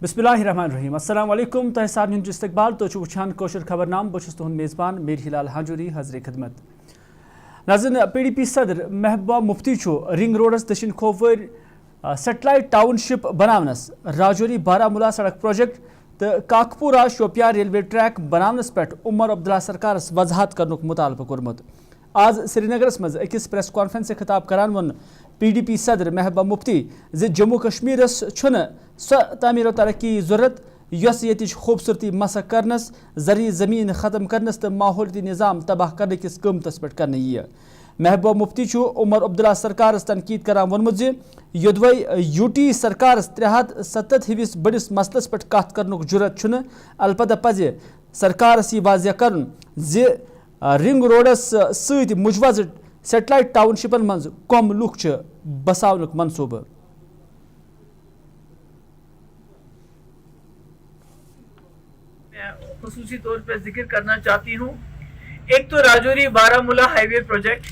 बिस्मिल्लाहिर्रहमानिर्रहीम अस्सलाम वालेकुम तह सारन हुंद इस्तकबाल तो वुछान कोशर खबरनाम बहुत तुहद मेज़बान मीर हिलाल हाजूरी हाज़िर खिदमत। नाज़रीन, PDP सदर महबूबा मुफ्ती रिंग रोडस दक्षिण खोवर सेटेलाइट टाउनशिप बनावनस, राजौरी बारामूला सड़क प्रोजेक्ट तो काकपुरा शोपियां रेलवे ट्रैक बनावनस पे उमर अब्दुल्ला सरकारस वजाहत करनुक मुतालबा कोरमुत। आज श्रीनगरस मज अकिस प्रेस कॉन्फ्रेंस से खिताब करान वन PDP सदर महबूबा मुफ्ती जे जम्मू कश्मीरस सो तामीर तरक्की जरूरत यस यतिच खूबसूरती मसक करनस, ज़री ज़मीन ख़त्म करनस तो माहौलियाती निज़ाम तबाह करने किस क़ीमतस पे करने यह। महबूबा मुफ्ती उमर अब्दुल्ला सरकारस तनकीद करान वोनमुत जे योदवै UT सरकारस 370 हिविस बड़िस मसलस पे कथ करनुक जुरत छुन, अलबत्ता पजे सरकारस यह वाज़ह करन जे रिंग रोडस सत मुजवज सेटेलाइट टाउनशिपन मज कम लुक बसावनुक मनसूबह। खुसूसी तौर पर जिक्र करना चाहती हूँ। एक तो राजौरी बारामूला हाईवे प्रोजेक्ट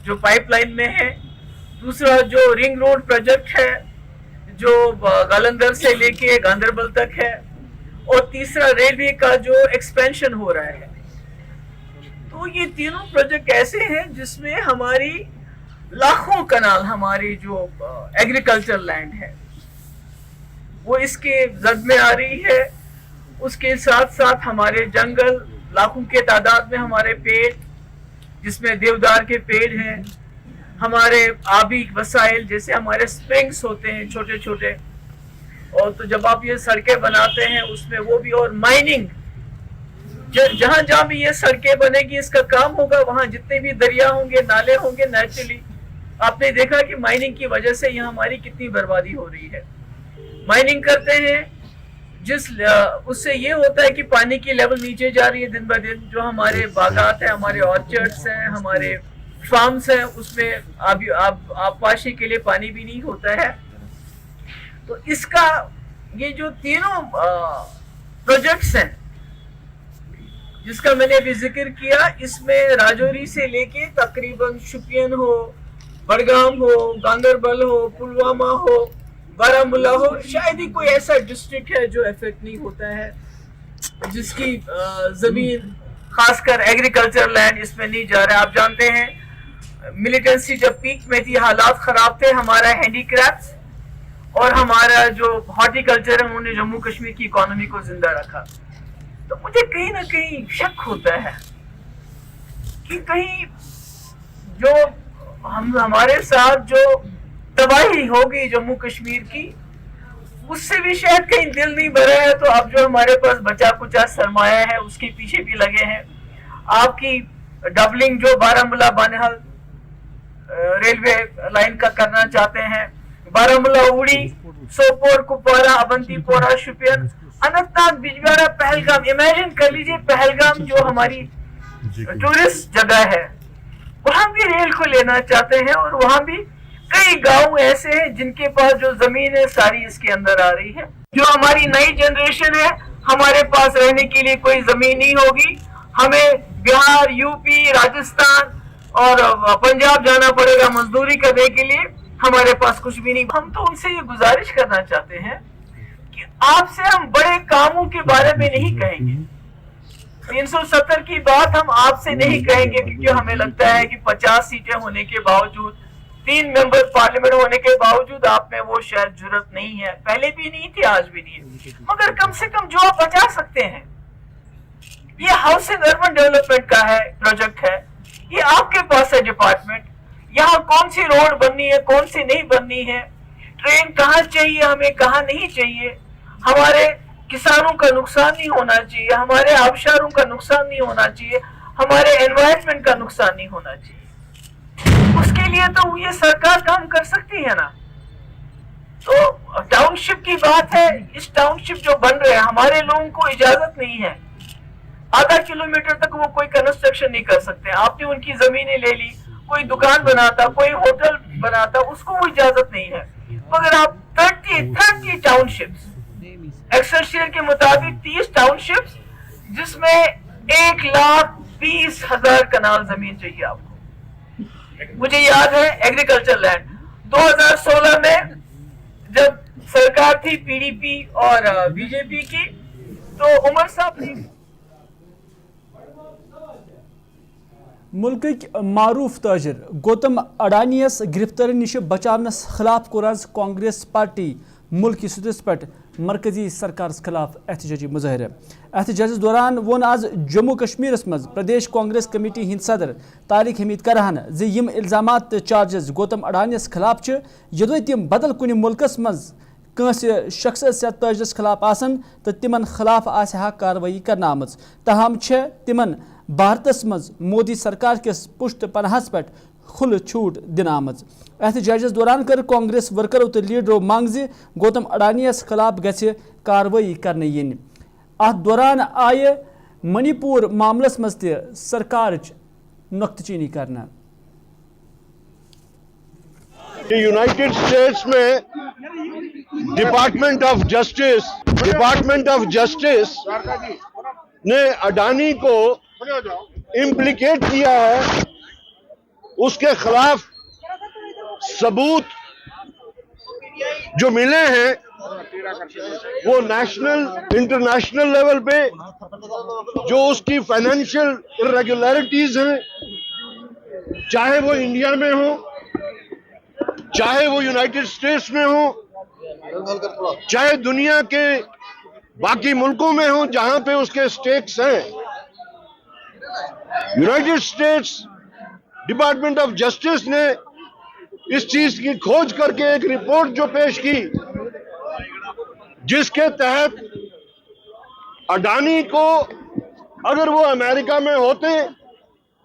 जो पाइपलाइन में है, दूसरा जो रिंग रोड प्रोजेक्ट है जो गालंदर से लेके गांदरबल तक है, और तीसरा रेलवे का जो एक्सपेंशन हो रहा है। तो ये तीनों प्रोजेक्ट ऐसे हैं जिसमें हमारी लाखों कनाल, हमारी जो एग्रीकल्चर लैंड है वो इसके जद में आ रही है। उसके साथ साथ हमारे जंगल, लाखों के तादाद में हमारे पेड़ जिसमें देवदार के पेड़ हैं, हमारे आबी वसाइल जैसे हमारे स्प्रिंग्स होते हैं छोटे छोटे, और तो जब आप ये सड़कें बनाते हैं उसमें वो भी, और माइनिंग जहां जहां भी ये सड़कें बनेगी इसका काम होगा, वहां जितने भी दरिया होंगे, नाले होंगे, नेचुरली आपने देखा कि माइनिंग की वजह से यहाँ हमारी कितनी बर्बादी हो रही है। माइनिंग करते हैं उससे ये होता है कि पानी की लेवल नीचे जा रही है दिन ब दिन। जो हमारे बागात हैं, हमारे ऑर्चर्ड्स हैं, हमारे फार्म्स हैं, उसमें आबपाशी के लिए पानी भी नहीं होता है। तो इसका ये जो तीनों प्रोजेक्ट्स हैं जिसका मैंने अभी जिक्र किया, इसमें राजौरी से लेके तकरीबन शुपियन हो, बड़गाम हो, गांदरबल हो, पुलवामा हो, बारामूला हो, शायद ही कोई ऐसा डिस्ट्रिक्ट है जो इफेक्ट नहीं होता है, जिसकी जमीन खासकर एग्रीकल्चर लैंड इसमें नहीं जा रहा है। आप जानते हैं मिलिटेंसी जब पीक में थी, हालात खराब थे, हमारा हैंडीक्राफ्ट्स और हमारा जो हॉर्टिकल्चर है उन्होंने जम्मू कश्मीर की इकोनॉमी को जिंदा रखा। तो मुझे कहीं ना कहीं शक होता है कि कहीं जो हमारे साथ जो तबाही होगी जम्मू कश्मीर की, उससे भी शायद कहीं दिल नहीं भरा है। तो अब जो हमारे पास बचा कुचा सरमाया है उसके पीछे भी लगे हैं। आपकी डबलिंग जो बारामूला बानिहाल रेलवे लाइन का करना चाहते हैं, बारामूला उड़ी, सोपोर, कुपवारा, अवंतीपोरा, शुपियन, अनंतनाग, बिजबिहारा, पहलगाम। इमेजिन कर लीजिए पहलगाम जो हमारी टूरिस्ट जगह है, वहां भी रेल को लेना चाहते हैं, और वहां भी कई गांव ऐसे हैं जिनके पास जो जमीन है सारी इसके अंदर आ रही है। जो हमारी नई जनरेशन है, हमारे पास रहने के लिए कोई जमीन नहीं होगी, हमें बिहार, UP, राजस्थान और पंजाब जाना पड़ेगा मजदूरी करने के लिए, हमारे पास कुछ भी नहीं। हम तो उनसे ये गुजारिश करना चाहते हैं कि आपसे हम बड़े कामों के बारे में नहीं कहेंगे, 370 की बात हम आपसे नहीं कहेंगे, क्योंकि हमें लगता है कि 50 सीटें होने के बावजूद, 3 मेंबर पार्लियामेंट होने के बावजूद आप में वो शायद जरूरत नहीं है, पहले भी नहीं थी, आज भी नहीं है। मगर कम से कम जो आप बचा सकते हैं, ये हाउसिंग अर्बन डेवलपमेंट का है प्रोजेक्ट है, ये आपके पास है डिपार्टमेंट। यहाँ कौन सी रोड बननी है, कौन सी नहीं बननी है, ट्रेन कहाँ चाहिए हमें, कहाँ नहीं चाहिए, हमारे किसानों का नुकसान नहीं होना चाहिए, हमारे आबशारों का नुकसान नहीं होना चाहिए, हमारे एनवायरनमेंट का नुकसान नहीं होना चाहिए। उसके लिए तो ये सरकार काम कर सकती है ना। तो टाउनशिप की बात है, इस टाउनशिप जो बन रहे हैं, हमारे लोगों को इजाजत नहीं है, आधा किलोमीटर तक वो कोई कंस्ट्रक्शन नहीं कर सकते। आपने उनकी जमीनें ले ली, कोई दुकान बनाता, कोई होटल बनाता, उसको वो इजाजत नहीं है। मगर आप 30 टाउनशिप्स, एक्सेलसियर के मुताबिक 30 टाउनशिप्स, जिसमें 1,20,000 कनाल जमीन चाहिए आपको। मुझे याद है एग्रीकल्चर लैंड 2016 में जब सरकार थी पीडीपी और बीजेपी की, तो उमर साहब ने मुल्क मारूफ ताजिर गौतम अडानियस गिरफ्तारी निश बचावनस खिलाफ कोर आज कांग्रेस पार्टी मुल्क सतहस पे मरकजी सरकार खिलाफ एहतजाजी मुजाहर। एहतजाज दौरान वोन आज जम्मू कश्मीर मज प्रदेश कांग्रेस कमेटी हिंद सदर तारिक हमीद करहन जे यम इल्जामात चार्जेस गौतम अडानियस खिलाफ यदि तम बदल कुन मुल्कस मज कंस शख्स या ताजरस खिलाफ आसन तो तिमन खिलाफ आहा कार्रवाई करना आमज, तहम तिमन भारतस मज मोदी सरकार किस पुष्ट पनाहस पे खुल छूट दिन आमज। एहतजाजस दौरान कर कांग्रेस वर्करों तो लीडरों मांग जे गौतम अडानियस खिलाफ गछि कार्रवाई करने यिन। अथ दौरान आय मणिपुर मामलस मज ते सरकार नुक्तचीनी करना। यूनाइटेड स्टेट्स में डिपार्टमेंट ऑफ जस्टिस ने अडानी को इम्प्लीकेट किया है, उसके खिलाफ सबूत जो मिले हैं वो नेशनल इंटरनेशनल लेवल पे जो उसकी फाइनेंशियल इरेगुलरिटीज हैं, चाहे वो इंडिया में हो, चाहे वो यूनाइटेड स्टेट्स में हो, चाहे दुनिया के बाकी मुल्कों में हो जहां पे उसके स्टेक्स हैं, United states department of justice ने इस चीज की खोज करके एक रिपोर्ट जो पेश की, जिसके तहत अडानी को अगर वो अमेरिका में होते,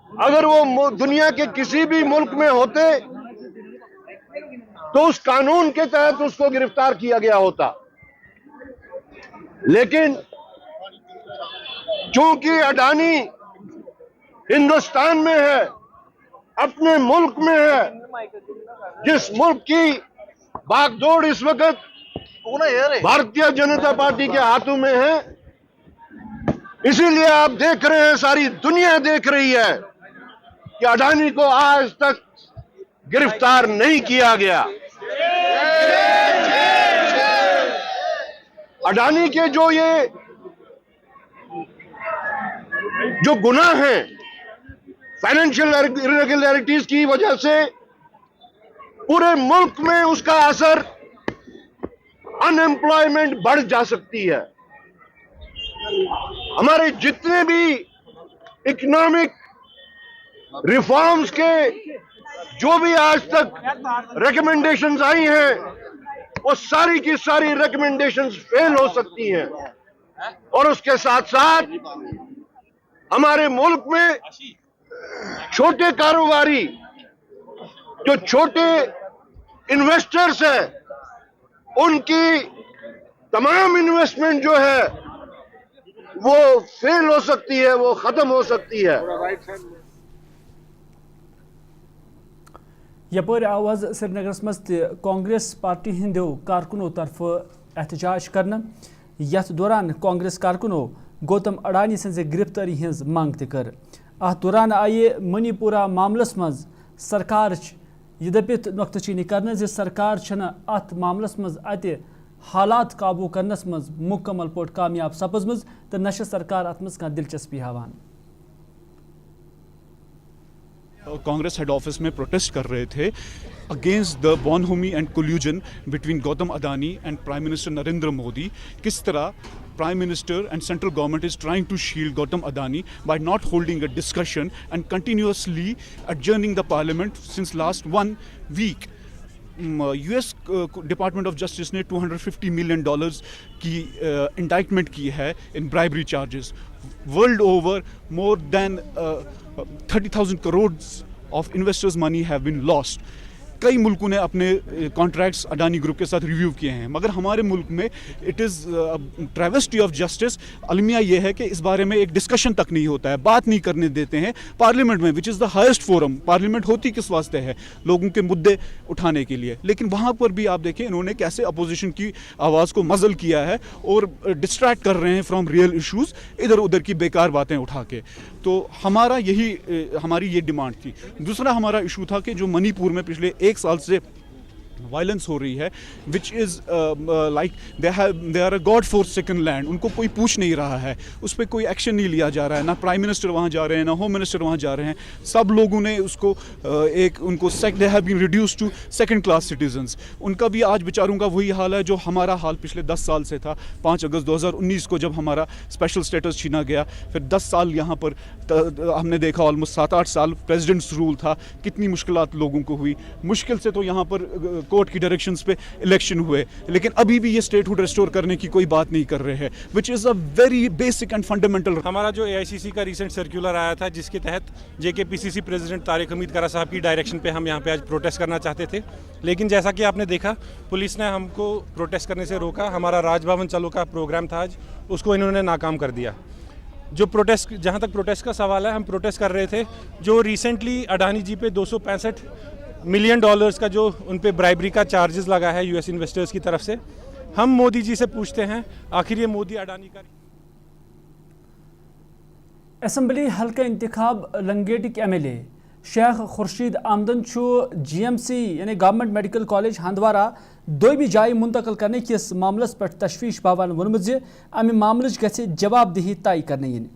अगर वो दुनिया के किसी भी मुल्क में होते, तो उस कानून के तहत उसको गिरफ्तार किया गया होता। लेकिन चूंकि अडानी हिंदुस्तान में है, अपने मुल्क में है, जिस मुल्क की बागडोर इस वक्त भारतीय जनता पार्टी के हाथों में है, इसीलिए आप देख रहे हैं, सारी दुनिया देख रही है कि अडानी को आज तक गिरफ्तार नहीं किया गया। अडानी के जो गुनाह हैं फाइनेंशियल इरेगुलरिटीज की वजह से पूरे मुल्क में उसका असर, अनएम्प्लॉयमेंट बढ़ जा सकती है। हमारे जितने भी इकोनॉमिक रिफॉर्म्स के जो भी आज तक रिकमेंडेशंस आई हैं, वो सारी की सारी रिकमेंडेशंस फेल हो सकती हैं। और उसके साथ साथ हमारे मुल्क में छोटे कारोबारी, जो छोटे इन्वेस्टर्स हैं, उनकी तमाम इन्वेस्टमेंट जो है वो फेल हो सकती है, वो खत्म हो सकती है। यपर आवाज श्रीनगर मज कांग्रेस पार्टी हिंदो कारकुनों तरफ एहतजाज करना। यथ दौरान कांग्रेस कारकुनों गौतम अडानी सज गिरफ्तारी हज मांग कर। अत दौरान आये मणिपुरा मामलस मज सरकार यह दपित नुक्तचीनी करना जे सरकार अत मामलस मज अत हालात काबू करनस मज मुकम्मल पोट कामयाब सपजम तो न सरकार अत मज दिलचस्पी हावान। कांग्रेस हेड ऑफिस में प्रोटेस्ट कर रहे थे against the bonhomie and collusion between Gautam Adani and prime minister Narendra Modi. किस तरह Prime Minister and central government is trying to shield Gautam Adani by not holding a discussion and continuously adjourning the parliament since last 1 week. US Department of Justice ने $250 million की indictment की है in bribery charges. World over, more than 30,000 crores of investors' money have been lost. कई मुल्कों ने अपने contracts Adani group के साथ रिव्यू किए हैं, मगर हमारे मुल्क में it is travesty of justice. अलमिया ये है कि इस बारे में एक डिस्कशन तक नहीं होता है, बात नहीं करने देते हैं पार्लियामेंट में, which is the highest forum. Parliament होती किस वास्ते है? लोगों के मुद्दे उठाने के लिए। लेकिन वहाँ पर भी आप देखें इन्होंने कैसे अपोजिशन की आवाज़ को मज़ल किया है और डिस्ट्रैक्ट कर रहे हैं फ्रॉम रियल इशूज़, इधर उधर की बेकार बातें उठा के। तो हमारी ये डिमांड थी। दूसरा हमारा इशू था कि जो मणिपुर में पिछले 1 साल से वायलेंस हो रही है, which is like they are a god forsaken land. उनको कोई पूछ नहीं रहा है, उस पर कोई एक्शन नहीं लिया जा रहा है. ना प्राइम मिनिस्टर वहाँ जा रहे हैं, ना होम मिनिस्टर वहाँ जा रहे हैं. सब लोगों ने उसको they have been reduced to second class citizens. उनका भी आज बेचारों का वही हाल है जो हमारा हाल पिछले 10 साल से था. 5 अगस्त 2019 को जब हमारा स्पेशल स्टेटस छीना गया, फिर 10 साल यहाँ पर हमने देखा, ऑलमोस्ट 7-8 साल प्रेसिडेंट्स रूल था. कितनी मुश्किलात लोगों को हुई. मुश्किल से तो यहाँ पर कोर्ट की डायरेक्शंस पे इलेक्शन हुए, लेकिन अभी भी ये स्टेटहुड रिस्टोर करने की कोई बात नहीं कर रहे हैं, which is a very basic and fundamental. हमारा जो AICC का रिसेंट सर्कुलर आया था, जिसके तहत JKPCC प्रेसिडेंट तारिक हमीद कारा साहब की डायरेक्शन पे हम यहाँ पे आज प्रोटेस्ट करना चाहते थे, लेकिन जैसा कि आपने देखा पुलिस ने हमको प्रोटेस्ट करने से रोका. हमारा राजभवन चलो का प्रोग्राम था आज, उसको इन्होंने नाकाम कर दिया. जो प्रोटेस्ट, जहाँ तक प्रोटेस्ट का सवाल है, हम प्रोटेस्ट कर रहे थे जो रिसेंटली अडानी जी पे $265 मिलियन का जो उन पे ब्राइबरी का चार्जेस लगा है US इन्वेस्टर्स की तरफ से. हम मोदी जी से पूछते हैं आखिर ये मोदी अडानी का. असम्बली हल्का इंतखाब लंगेटिक MLA शेख खुर्शीद आमदन GMC यानी गवर्नमेंट मेडिकल कॉलेज हंदवारा दोयमी जाय मुंतकल करने किस मामलस पे तशवीश बावन वोनमुत ज अमि मामलच गछि जवाबदेही तय करने यिन.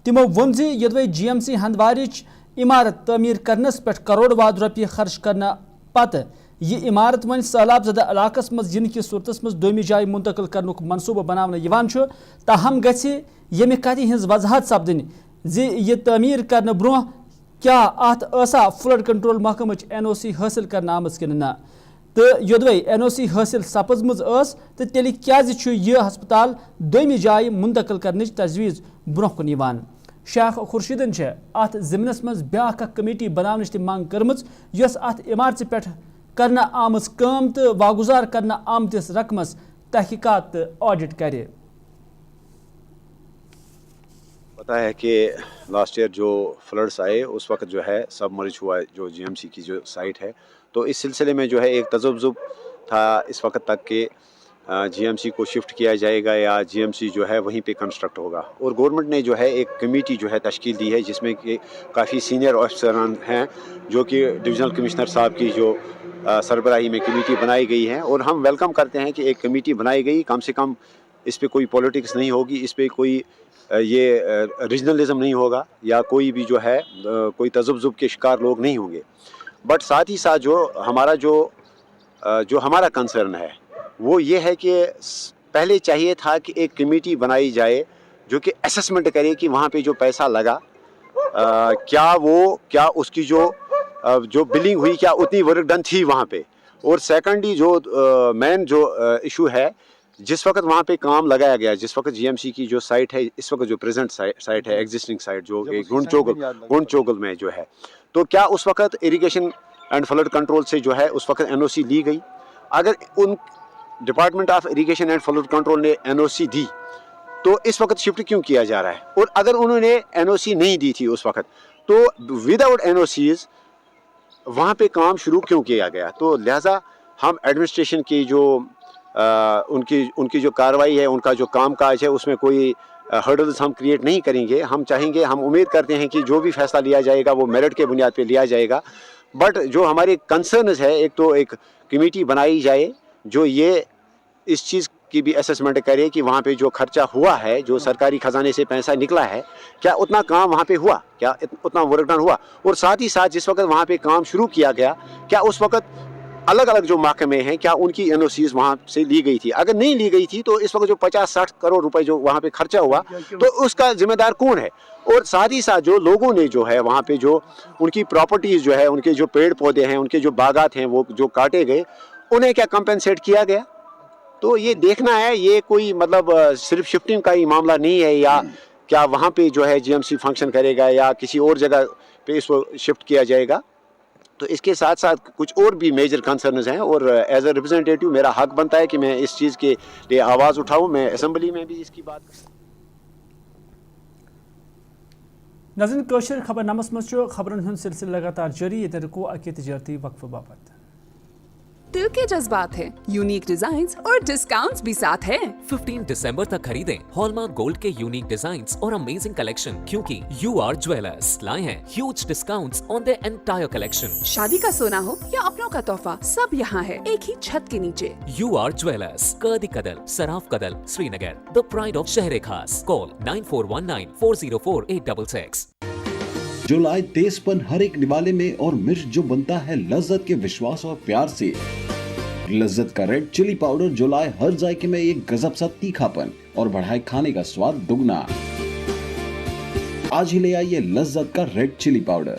तिमो वोन ज यदवै GMC हंदवारिच इमारत तमीर करनस पे करोड़ वाद रुपये खर्च करना पत यह इमारत वन सैलाब ज़दा इलाकस मज यिन कि सूरतस मज दोयमी जाय मुंतकल करनुक मनसूबा बनावने यिवान छु, ताहम गछि यमि कति हिंज वजहत सपदनि ज यह तमीर करने ब्रोह क्या अत ऐसा फ्लड कंट्रोल महकमच NOC हासिल करना आमज कि ना, तो योदवै NOC हासिल सपजमज तो तेल क्या यह हस्पताल दोयमी जाय मुंतकल करने तजवीज़ ब्रोह कुन यिवान. शेख खुर्शीदन अत ज़िमनस मज ब्याख कमेटी बनावनच मांग करमच यस अत इमारत पे करना आमज काम तो वागुजार करना आमतिस रकमस तहकीकात ऑडिट करे. पता है कि लास्ट ईयर जो फ्लड्स आए उस वक्त जो है सब मर्ज हुआ जो GMC की जो साइट है, तो इस सिलसिले में जो है एक तजब्जुब था इस वक्त तक कि GMC को शिफ्ट किया जाएगा या GMC जो है वहीं पे कंस्ट्रक्ट होगा. और गवर्नमेंट ने जो है एक कमेटी जो है तश्कील दी है जिसमें कि काफ़ी सीनियर ऑफिसरान हैं जो कि डिविजनल कमिश्नर साहब की जो सरबराही में कमेटी बनाई गई है. और हम वेलकम करते हैं कि एक कमेटी बनाई गई, कम से कम इस पर कोई पॉलिटिक्स नहीं होगी, इस पर कोई ये रीजनलिज्म नहीं होगा या कोई भी जो है कोई तजब्जुब के शिकार लोग नहीं होंगे. बट साथ ही साथ जो हमारा कंसर्न है वो ये है कि पहले चाहिए था कि एक कमेटी बनाई जाए जो कि असेसमेंट करे कि वहाँ पे जो पैसा लगा क्या उसकी जो बिलिंग हुई, क्या उतनी वर्क डन थी वहाँ पे. और सेकेंडली जो मेन जो इशू है, जिस वक्त वहाँ पे काम लगाया गया, जिस वक्त GMC की जो साइट है इस वक्त जो प्रेजेंट साइट है, एग्जिस्टिंग साइट जो गुंड चोगल में जो है, तो क्या उस वक्त इरिगेशन एंड फ्लड कंट्रोल से जो है उस वक्त NOC ली गई? अगर उन department of irrigation and flood control ने NOC दी तो इस वक्त शिफ्ट क्यों किया जा रहा है? और अगर उन्होंने NOC नहीं दी थी उस वक्त तो विदाउट NOCs वहाँ पे काम शुरू क्यों किया गया? तो लिहाजा हम एडमिनिस्ट्रेशन की जो उनकी जो कार्रवाई है, उनका जो काम काज है, उसमें कोई हर्डल्स हम क्रिएट नहीं करेंगे. हम चाहेंगे, हम उम्मीद करते हैं कि जो भी फैसला लिया जाएगा वो मेरिट के बुनियाद पे लिया जाएगा. बट जो हमारे कंसर्न्स है, एक तो एक कमेटी बनाई जाए जो ये इस चीज़ की भी असेसमेंट करे कि वहाँ पे जो खर्चा हुआ है, जो सरकारी खजाने से पैसा निकला है, क्या उतना काम वहाँ पे हुआ, क्या उतना वर्क डन हुआ? और साथ ही साथ जिस वक्त वहाँ पे काम शुरू किया गया, क्या उस वक्त अलग अलग जो महकमे हैं क्या उनकी NOCs वहाँ से ली गई थी? अगर नहीं ली गई थी तो इस वक्त जो 50-60 करोड़ रुपए जो वहाँ पे खर्चा हुआ तो उसका जिम्मेदार कौन है? और साथ ही साथ जो लोगों ने जो है वहाँ पे जो उनकी प्रॉपर्टीज़ जो है, उनके जो पेड़ पौधे हैं, उनके जो बागात हैं वो जो काटे गए, उन्हें क्या कंपेंसेट किया गया? तो ये देखना है, ये कोई मतलब सिर्फ शिफ्टिंग का ही मामला नहीं है, या क्या वहाँ पे जो है GMC फंक्शन करेगा या किसी और जगह पे इसको शिफ्ट किया जाएगा. तो इसके साथ साथ कुछ और भी मेजर कंसर्न्स हैं और एज अ रिप्रेजेंटेटिव मेरा हक बनता है कि मैं इस चीज़ के लिए आवाज़ उठाऊं. मैं असेंबली में भी इसकी बात नाज़रीन, कौशर खबरनामस मज खबरन हंद सिलसिला लगातार जारी. ये रुको अके तजारती वक्फ बाबत. दिल के जज्बात है, यूनिक डिजाइन्स और डिस्काउंट्स भी साथ है। 15 दिसंबर तक खरीदें हॉलमार्क गोल्ड के यूनिक डिजाइन्स और अमेजिंग कलेक्शन, क्योंकि UR ज्वेलर्स लाए हैं huge discounts on the entire collection. शादी का सोना हो या अपनों का तोहफा, सब यहाँ है एक ही छत के नीचे। UR jewellers, Kardi Kadal, Saraf Kadal, Srinagar, the pride of Shehr Khaas. Call 9419404866। जो लाए तेजपन हर एक निवाले में और मिर्च जो बनता है लज्जत के विश्वास और प्यार से। लज्जत का रेड चिली पाउडर जो लाए हर जायके में एक गजब सा तीखापन और बढ़ाए खाने का स्वाद दुगना। आज ही ले आइए लज्जत का रेड चिली पाउडर।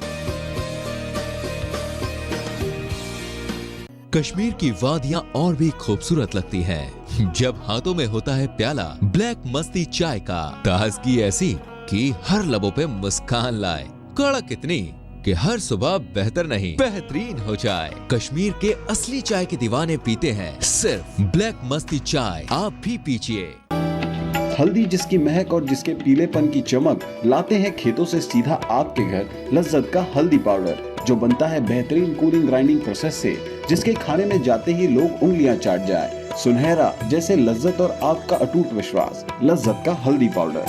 कश्मीर की वादियां और भी खूबसूरत लगती हैं जब हाथों में होता है प्याला ब्लैक मस्ती चाय का। ताजगी ऐसी कि हर लबों पे मुस्कान लाए, कड़क इतनी कि हर सुबह बेहतर नहीं बेहतरीन हो जाए। कश्मीर के असली चाय के दीवाने पीते हैं सिर्फ ब्लैक मस्ती चाय, आप भी पीजिए। हल्दी जिसकी महक और जिसके पीलेपन की चमक लाते हैं खेतों से सीधा आपके घर लज्जत का हल्दी पाउडर जो बनता है बेहतरीन कूलिंग ग्राइंडिंग प्रोसेस से, जिसके खाने में जाते ही लोग उंगलियां चाट जाए। सुनहरा जैसे लज्जत और आपका अटूट विश्वास, लज्जत का हल्दी पाउडर।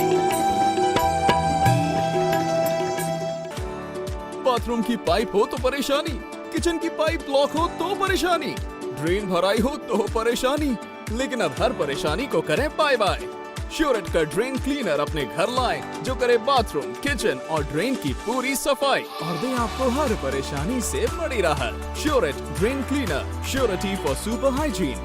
बाथरूम की पाइप हो तो परेशानी, किचन की पाइप ब्लॉक हो तो परेशानी, ड्रेन भराई हो तो परेशानी, लेकिन अब हर परेशानी को करें बाय बाय। श्योरेट का ड्रेन क्लीनर अपने घर लाए जो करे बाथरूम, किचन और ड्रेन की पूरी सफाई और दे आपको हर परेशानी से बड़ी राहत। श्योरेट drain cleaner, surety for super hygiene.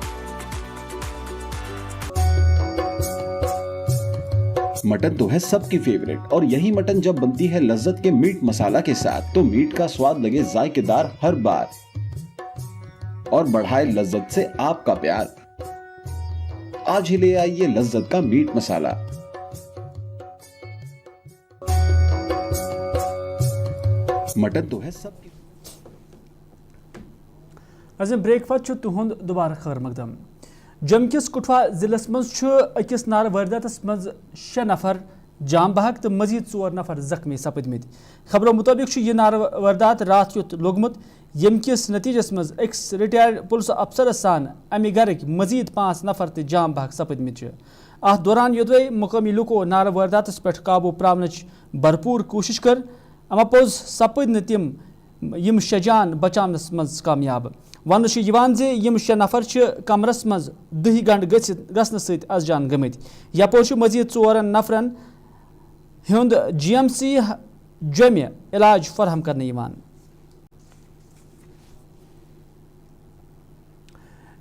Mutton तो है सबकी फेवरेट और यही मटन जब बनती है लज्जत के मीट मसाला के साथ तो मीट का स्वाद लगे जायकेदार हर बार और बढ़ाए लज्जत से आपका प्यार। आज ही ले आइए लज्जत का मीट मसाला। मटन तो है सबकी। अज़ीम ब्रेकफास्ट तुहद दोबारा खैर मकदम। जम्मू किस कुठवा जिलस मज अकिस नार वारदातस मज 6 नफर जाम बहक तो मजीद 4 नफर जख्मी सपदमित। खबरों मुताबिक यह नार वारदात रात युत लोगमुत यम किस नतीजस मज अक्स रिटायर्ड पुलिस अफसर सान अमि गरक मजीद 5 नफर तो जाम बहक सपदमित। अत दौरान योदवे मुकामी लुको नार वारदातस पे काबू प्रावनच भरपूर कोशिश कर अमा पोज सपद न तिम यम 6 जान बचानस मज कामयाब। वन यम 6 नफर कमरस मज 10 गंट गसन सत अज जान गमित। यपो मजीद 4 नफरन हुंद GMC जम्य इलाज फरहम करने यवान।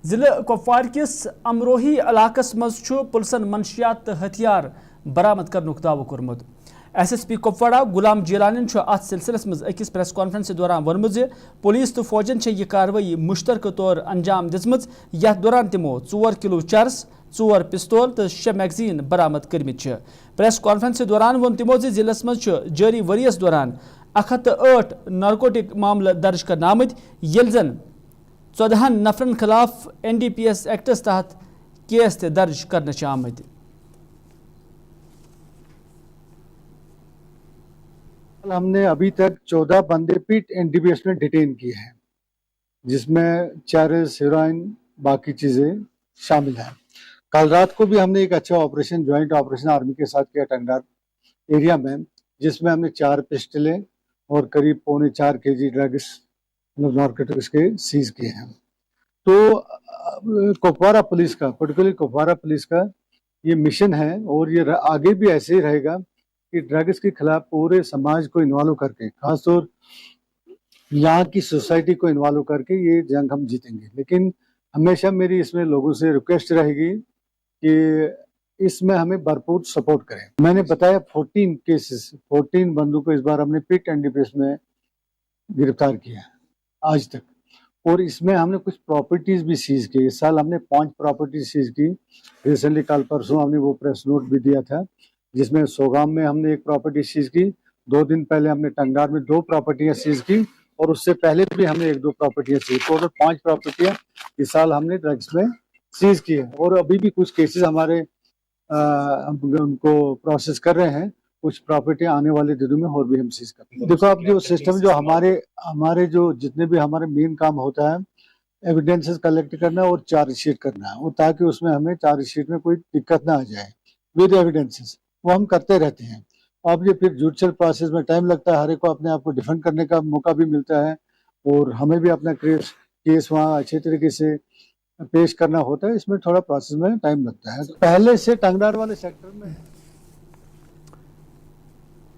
जिले कुपवार किस अमरोही इलाकस मज पुलिसन मनशियात तो हथियार बरामद करनुक दावो कोरमुत। SSP कुपवाड़ा गुलाम जिलानी अत सिलसिलस मज अकिस प्रेस कॉन्फ्रेंस दौरान वोनमुत जे पुलिस तो फौजन यह कार्रवाई मुश्तरक तौर अंजाम दिजमज। यथ दौरान तिमो 4 किलो चर्स, 4 पिस्तौल तो 6 मैगजीन बरामद करमित। प्रेस कॉन्फ्रेंस दौरान वोन तिमो जे जिलस मज जारी वरियस दौरान 108 नारकोटिक मामले दर्ज कर आमद, येल जन 14 नफरन खिलाफ NDPS एक्टस तहत केस दर्ज करने आमद। हमने अभी तक 14 बंदे पीट NDPS में डिटेन किए हैं, जिसमें चरस, हेरोइन, बाकी चीजें शामिल हैं। कल रात को भी हमने एक अच्छा ऑपरेशन, ज्वाइंट ऑपरेशन आर्मी के साथ किया टंगडार एरिया में, जिसमें हमने 4 पिस्टलें और करीब 4.25 kg ड्रग्स नारकोटिक्स के सीज किए हैं। तो कुपवारा पुलिस का, पर्टिकुलरली कुपवारा पुलिस का ये मिशन है और ये आगे भी ऐसे ही रहेगा कि ड्रग्स के खिलाफ पूरे समाज को इन्वॉल्व करके, खासतौर यहाँ की सोसाइटी को इन्वॉल्व करके ये जंग हम जीतेंगे। लेकिन हमेशा मेरी इसमें लोगों से रिक्वेस्ट रहेगी कि इसमें हमें भरपूर सपोर्ट करें। मैंने बताया 14 केसेस, 14 बंदों को इस बार हमने पीट NDPS में गिरफ्तार किया आज तक, और इसमें हमने कुछ प्रॉपर्टीज भी सीज की। इस साल हमने 5 प्रॉपर्टीज सीज की। रिसेंटली कल परसों हमने वो प्रेस नोट भी दिया था, जिसमें सोगाम में हमने 1 प्रॉपर्टी सीज की, 2 दिन पहले हमने टंगडार में 2 प्रॉपर्टियां सीज की, और उससे पहले भी हमने 1-2 प्रॉपर्टियां सीज। टोटल 5 प्रॉपर्टियां इस साल हमने ड्रग्स में सीज की है। और अभी भी कुछ केसेस हमारे उनको प्रोसेस कर रहे हैं। कुछ प्रॉपर्टियां आने वाले दिनों में और भी हम सीज करेंगे। देखो, अब जो सिस्टम जो हमारे जो जितने भी हमारे मेन काम होता है, एविडेंसेस कलेक्ट करना और चार्जशीट करना, और ताकि उसमें हमें चार्जशीट में कोई दिक्कत ना आ जाए विद एविडेंसेस, वो हम करते रहते हैं। अब ये फिर जुडिशल प्रोसेस में टाइम लगता है, हर एक को अपने आप को डिफेंड करने का मौका भी मिलता है, और हमें भी अपना केस वहाँ अच्छे तरीके से पेश करना होता है। इसमें थोड़ा प्रोसेस में टाइम लगता है। पहले से टंगडार वाले सेक्टर में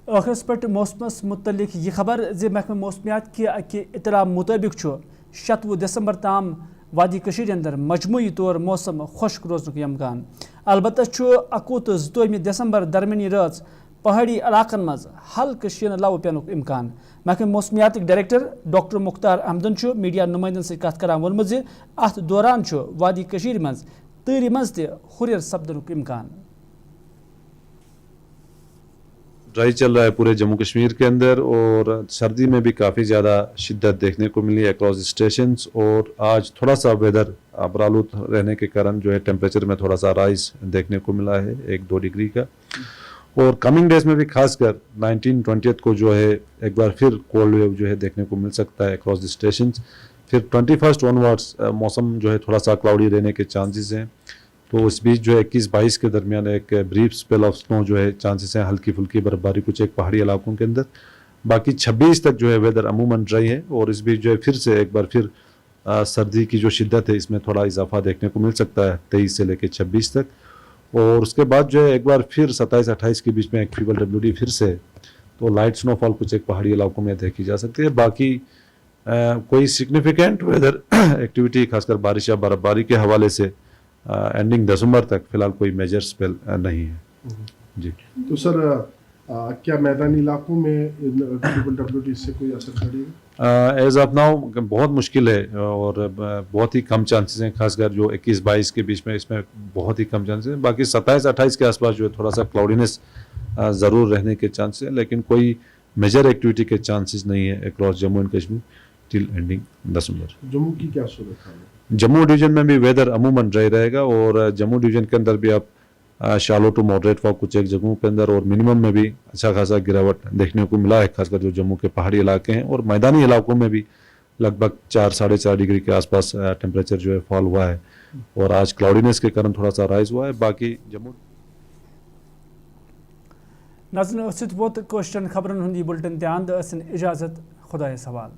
आखिरस पे मौसमस मुतलिक यह खबर जे महकमा मौसमियात कि इतला मुताबिक 27 दिसंबर ताम वादी कशीर अंदर मजमूई तौर मौसम खुश्क रोजनुक इम्कान। अलबत्ता 21 तो 22 दिसंबर दरमियानी रात पहाड़ी इलाकन मज हल्क शीन लव पेनुक इम्कान। महकमा मौसमियात डायरेक्टर डॉक्टर मुख्तार अहमदन मीडिया नुमाइंदन से कत करान वोनमुत जे अत दौरान वादी कशीर मज तरी मज ते हुरियर सपदनुक इम्कान। ड्राई चल रहा है पूरे जम्मू कश्मीर के अंदर, और सर्दी में भी काफ़ी ज़्यादा शिद्दत देखने को मिली अक्रॉस स्टेशंस। और आज थोड़ा सा वेदर आबरालूद रहने के कारण जो है टेम्परेचर में थोड़ा सा राइज देखने को मिला है 1-2 डिग्री का। और कमिंग डेज में भी खासकर 19-20 को जो है एक बार फिर कोल्ड वेव जो है देखने को मिल सकता है अक्रॉस द स्टेशंस। फिर 21 ऑनवर्ड्स मौसम जो है थोड़ा सा क्लाउडी रहने के चांसेस हैं। तो इस बीच जो है 21-22 के दरमियान एक ब्रीफ स्पेल ऑफ स्नो जो है चांसेस हैं, हल्की फुल्की बर्फबारी कुछ एक पहाड़ी इलाकों के अंदर। बाकी 26 तक जो है वेदर अमूमन ड्राई है, और इस बीच जो है फिर से एक बार फिर सर्दी की जो शिद्दत है इसमें थोड़ा इजाफा देखने को मिल सकता है 23 से लेकर 26 तक। और उसके बाद जो है एक बार फिर 27-28 के बीच में एक फीबल WD फिर से, तो लाइट स्नोफॉल कुछ एक पहाड़ी इलाकों में देखी जा सकती है। बाकी कोई सिग्निफिकेंट वेदर एक्टिविटी खासकर बारिश या बर्फबारी के हवाले से एंडिंग दिसंबर तक फिलहाल कोई मेजर स्पेल नहीं है जी। तो सर क्या मैदानी इलाकों में फीबल WD से कोई असर पड़ेगा? एज ऑफ नाउ बहुत मुश्किल है, और बहुत ही कम चांसेस हैं, खासकर जो 21-22 के बीच में इसमें बहुत ही कम चांसेस हैं। बाकी 27-28 के आसपास जो है थोड़ा सा क्लाउडीनेस ज़रूर रहने के चांसेस हैं, लेकिन कोई मेजर एक्टिविटी के चांसेस नहीं है across Jammu and Kashmir till ending December. Jammu की क्या सूरत है? जम्मू डिवीजन में भी वेदर अमूमन ड्राई रहेगा, और जम्मू डिवीजन के अंदर भी आप शालो टू मॉडरेट फॉग कुछ एक जगहों के अंदर, और मिनिमम में भी अच्छा खासा गिरावट देखने को मिला है, खासकर जो जम्मू के पहाड़ी इलाके हैं। और मैदानी इलाकों में भी लगभग 4-4.5 डिग्री के आसपास टेम्परेचर जो है फॉल हुआ है, और आज क्लाउडीनेस के कारण थोड़ा सा राइज हुआ है। बाकी जम्मू नाज़रीन वोत कोशन खबरन हुंदी बुलेटिन त्यान इजाज़त खुदा सवाल।